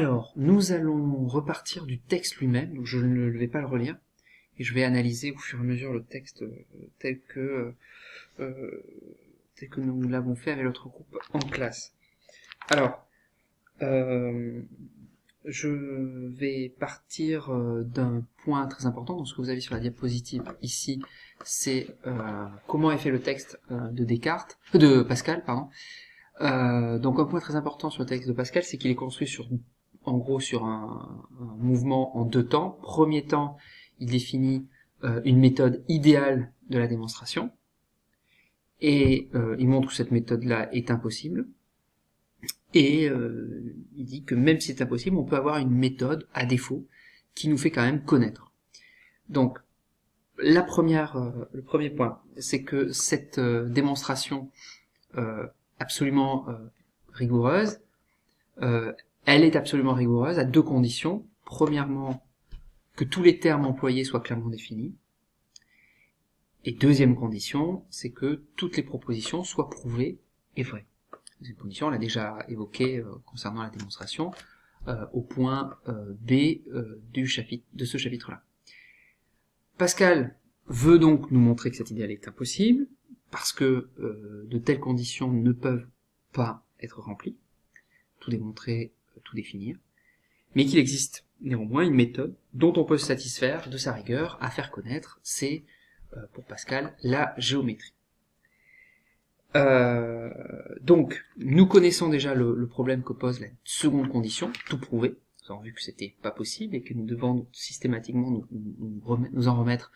Alors, nous allons repartir du texte lui-même, donc je ne vais pas le relire, et je vais analyser au fur et à mesure le texte tel que nous l'avons fait avec l'autre groupe en classe. Alors, je vais partir d'un point très important. Donc ce que vous avez sur la diapositive ici, c'est comment est fait le texte de Pascal, pardon. Donc un point très important sur le texte de Pascal, c'est qu'il est construit en gros sur un mouvement en deux temps. Premier temps, il définit une méthode idéale de la démonstration, et il montre que cette méthode-là est impossible. Et il dit que même si c'est impossible, on peut avoir une méthode, à défaut, qui nous fait quand même connaître. Donc, le premier point, c'est que cette démonstration absolument rigoureuse, elle est absolument rigoureuse à deux conditions. Premièrement, que tous les termes employés soient clairement définis. Et deuxième condition, c'est que toutes les propositions soient prouvées et vraies. Cette condition, on l'a déjà évoquée concernant la démonstration au point B de ce chapitre-là. Pascal veut donc nous montrer que cet idéal est impossible, parce que de telles conditions ne peuvent pas être remplies, tout démontrer, tout définir, mais qu'il existe néanmoins une méthode dont on peut se satisfaire de sa rigueur à faire connaître, c'est, pour Pascal, la géométrie. Donc, nous connaissons déjà le problème que pose la seconde condition, tout prouver. Nous avons vu que c'était pas possible et que nous devons systématiquement nous en remettre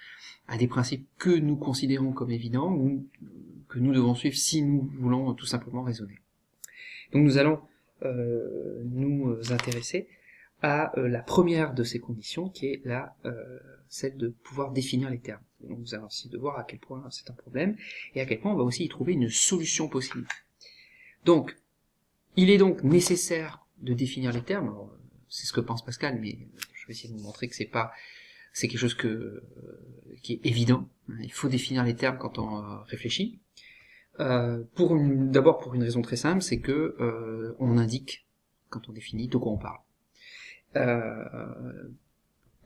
à des principes que nous considérons comme évidents ou que nous devons suivre si nous voulons tout simplement raisonner. Donc nous allons nous intéresser à la première de ces conditions, qui est celle de pouvoir définir les termes. Donc nous allons essayer de voir à quel point c'est un problème, et à quel point on va aussi y trouver une solution possible. Donc, il est donc nécessaire de définir les termes. Alors, c'est ce que pense Pascal, mais je vais essayer de vous montrer que c'est quelque chose qui est évident. Il faut définir les termes quand on réfléchit. D'abord pour une raison très simple, c'est que on indique quand on définit de quoi on parle.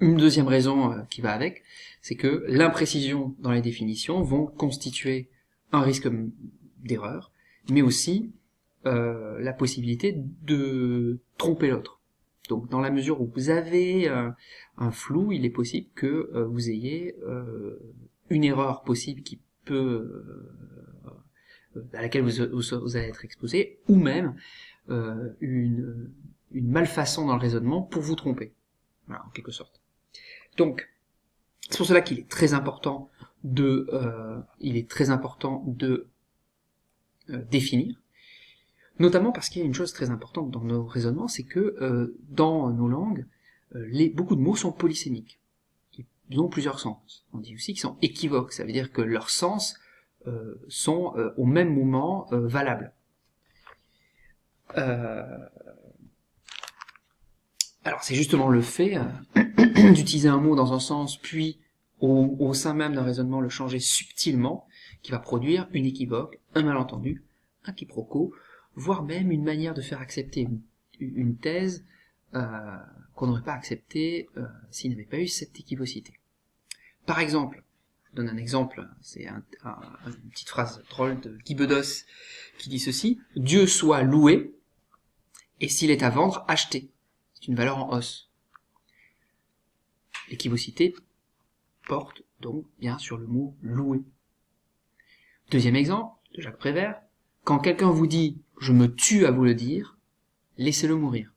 Une deuxième raison qui va avec, c'est que l'imprécision dans les définitions vont constituer un risque d'erreur, mais aussi la possibilité de tromper l'autre. Donc dans la mesure où vous avez un flou, il est possible que vous ayez une erreur possible qui peut à laquelle vous allez être exposé, ou même une malfaçon dans le raisonnement pour vous tromper. Voilà, en quelque sorte. Donc, c'est pour cela qu'il est très important de définir, notamment parce qu'il y a une chose très importante dans nos raisonnements, c'est que dans nos langues, beaucoup de mots sont polysémiques. Ils ont plusieurs sens. On dit aussi qu'ils sont équivoques, ça veut dire que leurs sens sont au même moment valables. Alors c'est justement le fait d'utiliser un mot dans un sens, puis au sein même d'un raisonnement le changer subtilement, qui va produire une équivoque, un malentendu, un quiproquo, voire même une manière de faire accepter une thèse qu'on n'aurait pas acceptée s'il n'y avait pas eu cette équivocité. Par exemple, je donne un exemple, c'est une petite phrase drôle de Guy Bedos qui dit ceci: « Dieu soit loué, et s'il est à vendre, acheté. » C'est une valeur en os. L'équivocité porte donc bien sur le mot louer. Deuxième exemple, de Jacques Prévert: « Quand quelqu'un vous dit « je me tue à vous le dire », laissez-le mourir. »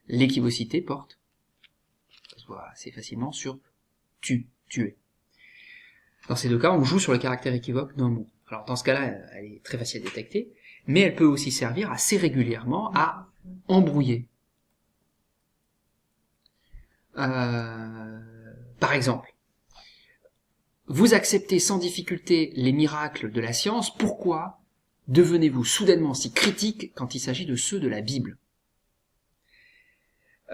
L'équivocité porte, ça se voit assez facilement, sur tuer. Dans ces deux cas, on joue sur le caractère équivoque d'un mot. Alors dans ce cas-là, elle est très facile à détecter, mais elle peut aussi servir assez régulièrement à embrouiller. Par exemple, vous acceptez sans difficulté les miracles de la science, pourquoi devenez-vous soudainement si critique quand il s'agit de ceux de la Bible ?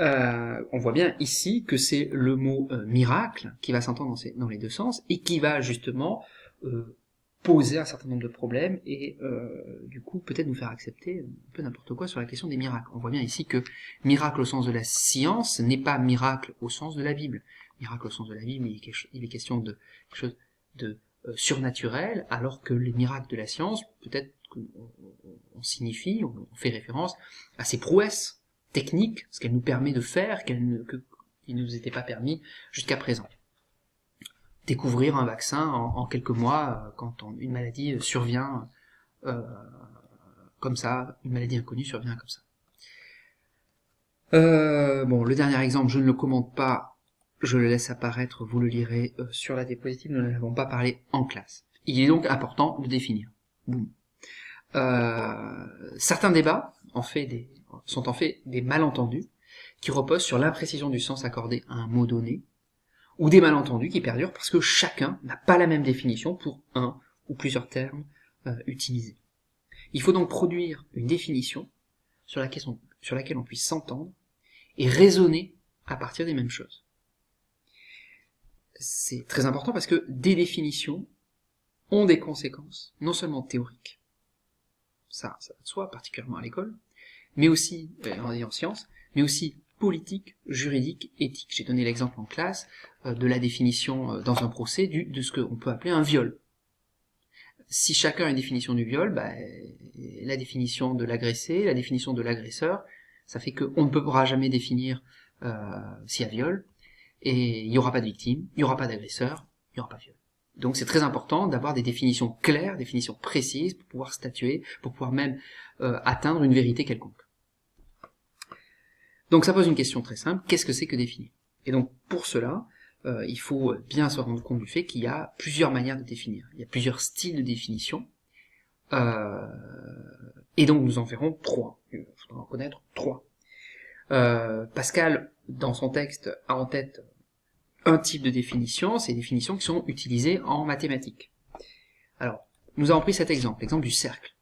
On voit bien ici que c'est le mot miracle qui va s'entendre dans les deux sens et qui va justement poser un certain nombre de problèmes et du coup peut-être nous faire accepter un peu n'importe quoi sur la question des miracles. On voit bien ici que miracle au sens de la science n'est pas miracle au sens de la Bible. Miracle au sens de la Bible, il est question de quelque chose de surnaturel, alors que les miracles de la science, peut-être qu'on signifie, on fait référence à ces prouesses techniques, ce qu'elle nous permet de faire, qui ne nous était pas permis jusqu'à présent. Découvrir un vaccin en quelques mois quand une maladie survient comme ça, une maladie inconnue survient comme ça. Bon, le dernier exemple, je ne le commente pas, je le laisse apparaître, vous le lirez sur la diapositive, nous n'en avons pas parlé en classe. Il est donc important de définir. Boum. Certains débats sont en fait des malentendus qui reposent sur l'imprécision du sens accordé à un mot donné, ou des malentendus qui perdurent parce que chacun n'a pas la même définition pour un ou plusieurs termes utilisés. Il faut donc produire une définition sur laquelle on puisse s'entendre et raisonner à partir des mêmes choses. C'est très important parce que des définitions ont des conséquences, non seulement théoriques, ça va de soi, particulièrement à l'école, mais aussi en sciences, mais aussi politique, juridique, éthique. J'ai donné l'exemple en classe de la définition dans un procès de ce qu'on peut appeler un viol. Si chacun a une définition du viol, la définition de l'agressé, la définition de l'agresseur, ça fait qu'on ne pourra jamais définir s'il y a viol, et il n'y aura pas de victime, il n'y aura pas d'agresseur, il n'y aura pas de viol. Donc c'est très important d'avoir des définitions claires, des définitions précises pour pouvoir statuer, pour pouvoir même atteindre une vérité quelconque. Donc ça pose une question très simple, qu'est-ce que c'est que définir? Et donc pour cela, il faut bien se rendre compte du fait qu'il y a plusieurs manières de définir. Il y a plusieurs styles de définition, et donc nous en verrons trois. Il faudra en connaître trois. Pascal, dans son texte, a en tête un type de définition, ces définitions qui sont utilisées en mathématiques. Alors, nous avons pris cet exemple, l'exemple du cercle.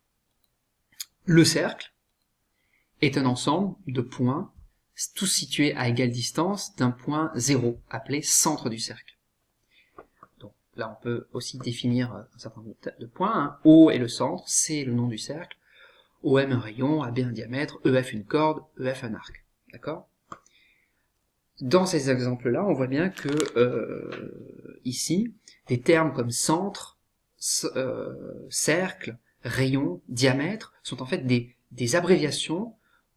Le cercle est un ensemble de points tous situés à égale distance d'un point 0, appelé centre du cercle. Donc là, on peut aussi définir un certain nombre de points. Hein. O est le centre, C est le nom du cercle, OM un rayon, AB un diamètre, EF une corde, EF un arc. D'accord ? Dans ces exemples-là, on voit bien que ici, des termes comme centre, cercle, rayon, diamètre sont en fait des abréviations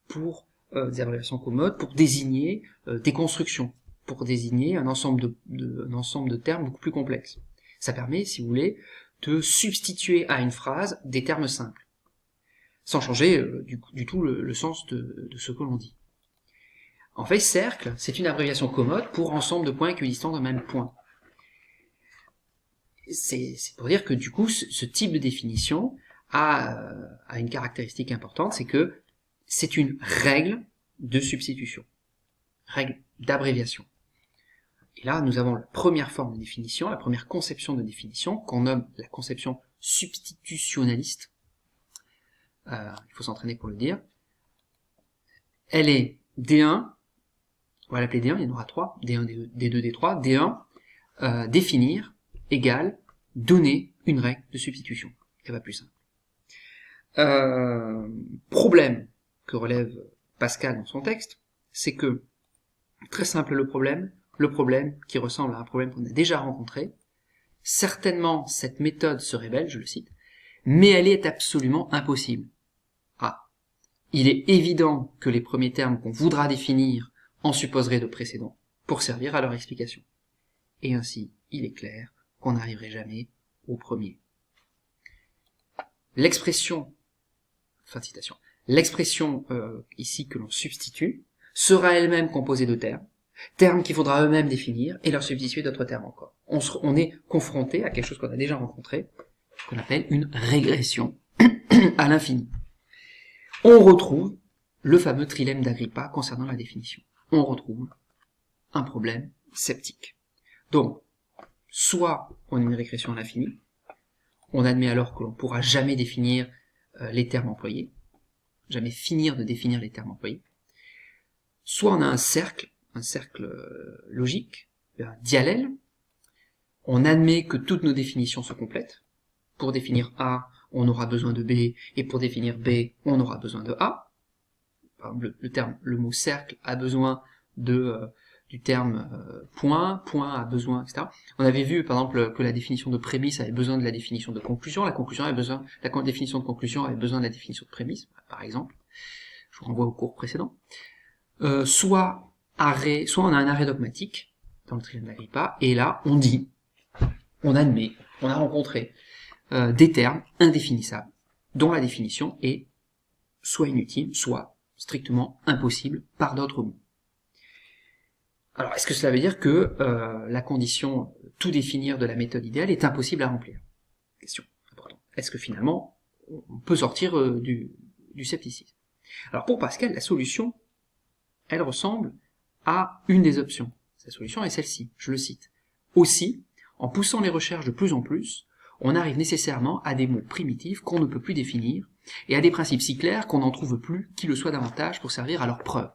pour des abréviations commodes pour désigner des constructions, pour désigner un ensemble de termes beaucoup plus complexes. Ça permet, si vous voulez, de substituer à une phrase des termes simples, sans changer du tout le sens de ce que l'on dit. En fait, cercle, c'est une abréviation commode pour ensemble de points équidistants d'un même point. C'est pour dire que du coup, ce type de définition a une caractéristique importante, c'est que c'est une règle de substitution, règle d'abréviation. Et là, nous avons la première forme de définition, la première conception de définition, qu'on nomme la conception substitutionnaliste. Il faut s'entraîner pour le dire. Elle est D1, on va l'appeler D1, il y en aura 3, D1, D2, D3, D1, définir, égale, donner une règle de substitution. C'est pas plus simple. Problème que relève Pascal dans son texte, c'est que, très simple le problème qui ressemble à un problème qu'on a déjà rencontré, certainement cette méthode serait belle, je le cite, mais elle est absolument impossible. Ah, il est évident que les premiers termes qu'on voudra définir en supposeraient de précédents pour servir à leur explication. Et ainsi, il est clair qu'on n'arriverait jamais au premier. L'expression, fin de citation, l'expression ici que l'on substitue sera elle-même composée de termes qu'il faudra eux-mêmes définir et leur substituer d'autres termes encore. On est confronté à quelque chose qu'on a déjà rencontré, qu'on appelle une régression à l'infini. On retrouve le fameux trilemme d'Agrippa concernant la définition. On retrouve un problème sceptique. Donc, soit on a une régression à l'infini, on admet alors que l'on ne pourra jamais définir les termes employés, jamais finir de définir les termes employés, soit on a un cercle logique, un diallèle, on admet que toutes nos définitions se complètent, pour définir A, on aura besoin de B, et pour définir B, on aura besoin de A. Par exemple, le mot cercle a besoin du terme point, point a besoin, etc. On avait vu, par exemple, que la définition de prémisse avait besoin de la définition de conclusion, la définition de conclusion avait besoin de la définition de prémisse, par exemple. Je vous renvoie au cours précédent. Soit on a un arrêt dogmatique, dans le triangle d'Agrippa, et là, on dit, on admet, on a rencontré des termes indéfinissables, dont la définition est soit inutile, soit strictement impossible par d'autres mots. Alors, est-ce que cela veut dire que la condition tout définir de la méthode idéale est impossible à remplir? Question importante. Est-ce que finalement, on peut sortir du scepticisme? Alors, pour Pascal, la solution, elle ressemble à une des options. Sa solution est celle-ci, je le cite. Aussi, en poussant les recherches de plus en plus, on arrive nécessairement à des mots primitifs qu'on ne peut plus définir, et à des principes si clairs qu'on n'en trouve plus qui le soient davantage pour servir à leur preuve.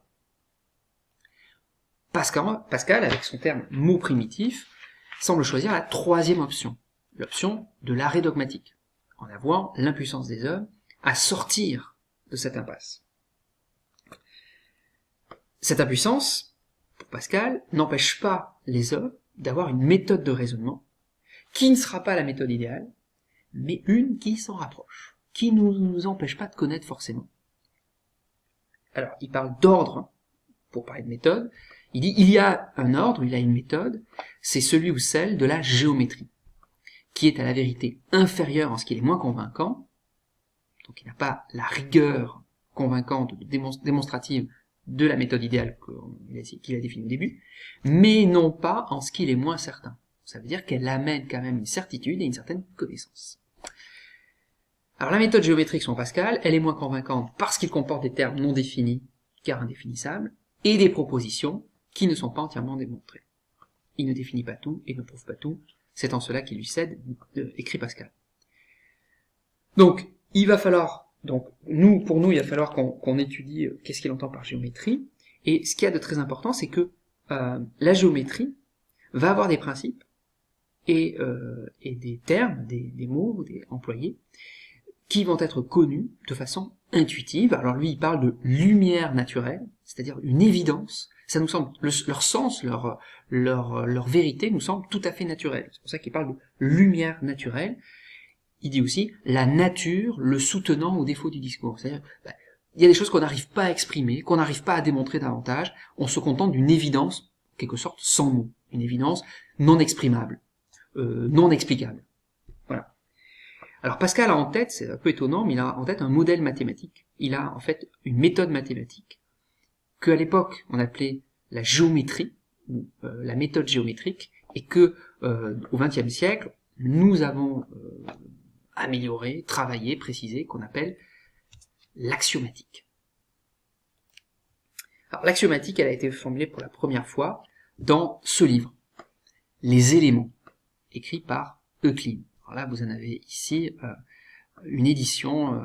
Pascal, avec son terme mot primitif, semble choisir la troisième option, l'option de l'arrêt dogmatique, en avouant l'impuissance des hommes à sortir de cette impasse. Cette impuissance, pour Pascal, n'empêche pas les hommes d'avoir une méthode de raisonnement qui ne sera pas la méthode idéale, mais une qui s'en rapproche, qui ne nous empêche pas de connaître forcément. Alors, il parle d'ordre, pour parler de méthode. Il dit, il y a un ordre, il y a une méthode, c'est celui ou celle de la géométrie, qui est à la vérité inférieure en ce qu'il est moins convaincant, donc il n'a pas la rigueur convaincante, démonstrative de la méthode idéale qu'il a définie au début, mais non pas en ce qu'il est moins certain. Ça veut dire qu'elle amène quand même une certitude et une certaine connaissance. Alors la méthode géométrique selon Pascal, elle est moins convaincante parce qu'il comporte des termes non définis, car indéfinissables, et des propositions qui ne sont pas entièrement démontrées. Il ne définit pas tout et ne prouve pas tout, c'est en cela qu'il lui cède, écrit Pascal. Donc, il va falloir, pour nous, il va falloir qu'on étudie qu'est-ce qu'il entend par géométrie, et ce qu'il y a de très important, c'est que la géométrie va avoir des principes et des termes, des mots, des employés, qui vont être connus de façon intuitive. Alors lui, il parle de lumière naturelle, c'est-à-dire une évidence. Ça nous semble, leur sens, leur vérité nous semble tout à fait naturelle. C'est pour ça qu'il parle de lumière naturelle. Il dit aussi la nature, le soutenant au défaut du discours. C'est-à-dire, il y a des choses qu'on n'arrive pas à exprimer, qu'on n'arrive pas à démontrer davantage. On se contente d'une évidence, en quelque sorte, sans mots. Une évidence non exprimable, non explicable. Voilà. Alors Pascal a en tête, c'est un peu étonnant, mais il a en tête un modèle mathématique. Il a en fait une méthode mathématique que à l'époque on appelait la géométrie, ou la méthode géométrique, et que au XXe siècle nous avons amélioré, travaillé, précisé, qu'on appelle l'axiomatique. Alors l'axiomatique, elle a été formulée pour la première fois dans ce livre, Les éléments, écrit par Euclide. Alors là, vous en avez ici une édition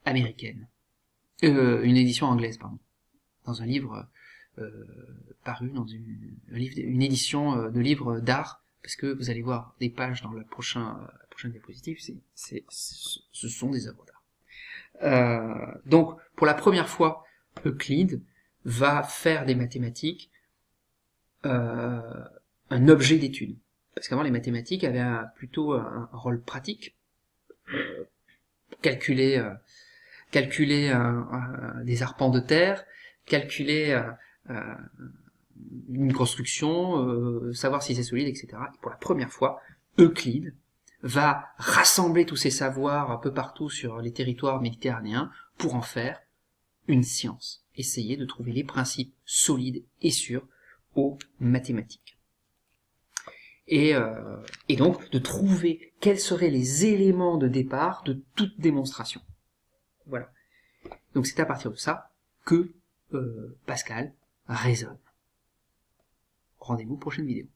américaine, une édition anglaise, pardon, dans un livre paru dans une édition de livre d'art, parce que vous allez voir des pages dans la prochaine diapositive, ce sont des œuvres d'art. Donc, pour la première fois, Euclide va faire des mathématiques un objet d'étude. Parce qu'avant, les mathématiques avaient plutôt un rôle pratique, calculer des arpents de terre, calculer une construction, savoir si c'est solide, etc. Et pour la première fois, Euclide va rassembler tous ses savoirs un peu partout sur les territoires méditerranéens pour en faire une science. Essayer de trouver les principes solides et sûrs aux mathématiques. Et donc de trouver quels seraient les éléments de départ de toute démonstration. Voilà. Donc c'est à partir de ça que Pascal raisonne. Rendez-vous prochaine vidéo.